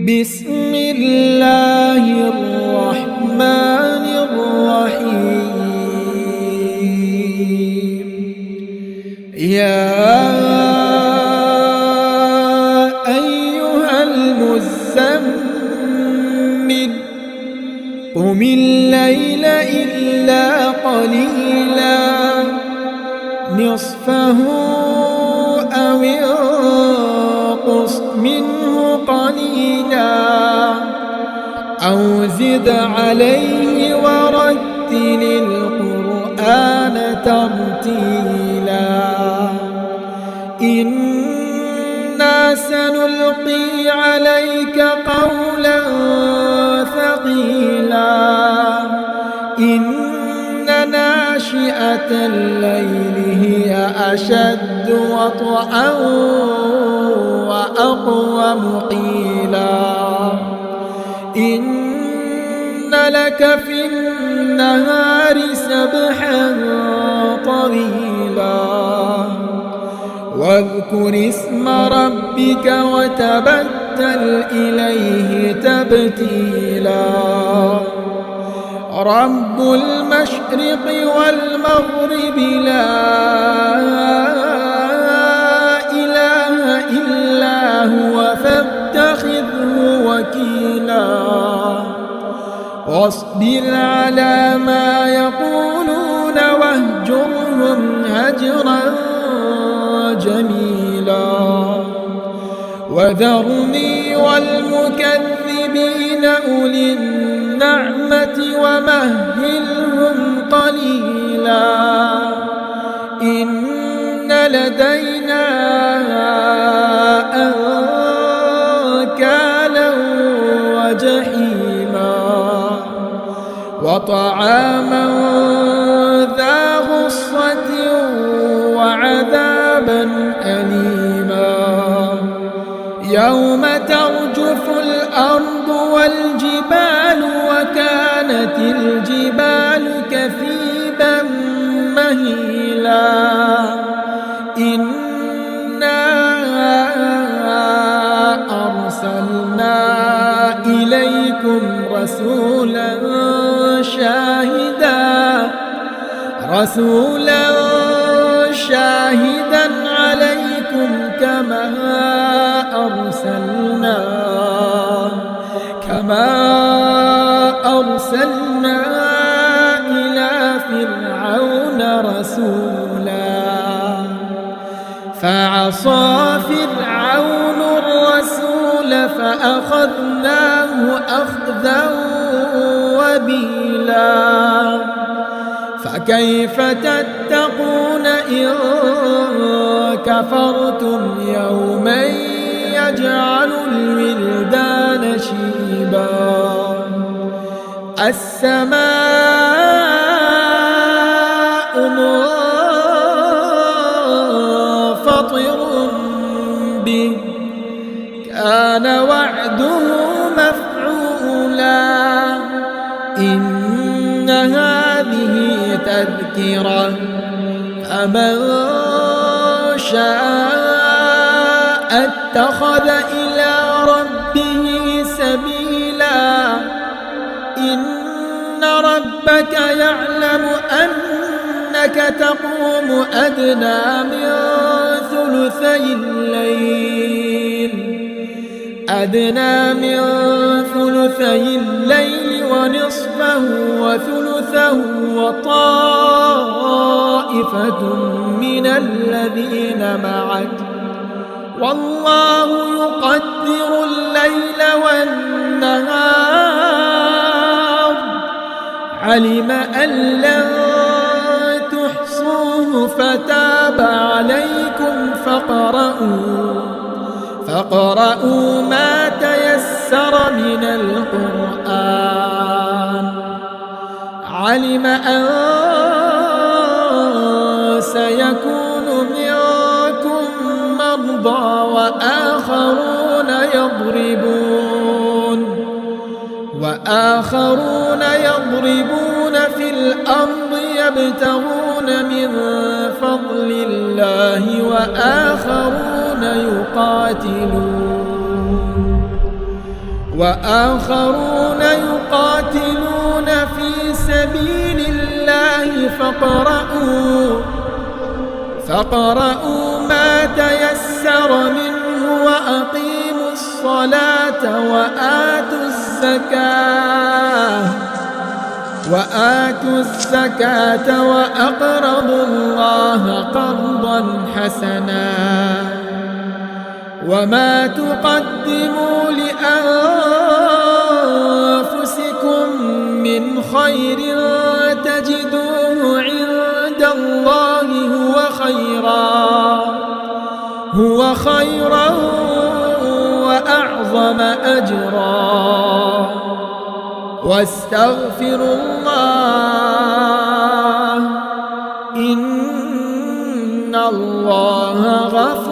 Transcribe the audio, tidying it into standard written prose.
بسم الله الرحمن الرحيم. يا أيها المزمل قم الليل إلا قليلا نصفه أو انقص منه قليلا أو زد عليه ورتل القرآن ترتيلا إنا سنلقي عليك قولا ثقيلا إن ناشئة الليل هي أشد وطئا وأقوم قيلا إن لك في النهار سبحا طويلا واذكر اسم ربك وتبتل إليه تبتيلا رب المشرق والمغرب لا إله إلا هو فاتخذه وكيلا واصبر على ما يقولون واهجرهم هجرا جميلا وذرني والمكذبين أولي النعمة ومهلهم قليلا إن لدينا أنكالا وجحيما وطعاما ذا غصة وعذابا أليما يوم ترجف الأرض والجبال وكانت الجبال كثيبا مهيلا إنا أرسلنا إليكم رسولا شاهدا عليكم كما أرسلنا إلى فرعون رسولا فعصى فرعون الرسول فأخذناه أخذا وبيلا فكيف تتقون إن كفرتم يوما يجعل الولدان شيبا السماء منفطر به كان وعده مفعولا إن هذه تذكرة فمن شاء اتخذ إلى ربه سبيلا إن ربك يعلم أنك تقوم أدنى من ثلثي الليل ونصفه وثلثه وطائفة من الذين معك والله يقدر الليل والنهار علم أن لن تحصوه فتاب عليكم فاقرؤوا ما تيسر من القرآن علم أن سيكون منكم مرضى وآخرون يضربون في الأرض يبتغون من فضل الله وآخرون يقاتلون وآخرون يقاتلون في سبيل الله فاقرؤوا ما تيسر منه وأقيموا الصلاة وآتوا الزكاة وأقرضوا الله قرضا حسنا وما تقدموا لأنفسكم من خير تجدوه عند الله هو خيرا وأعظم أجرا واستغفروا الله إن الله غفور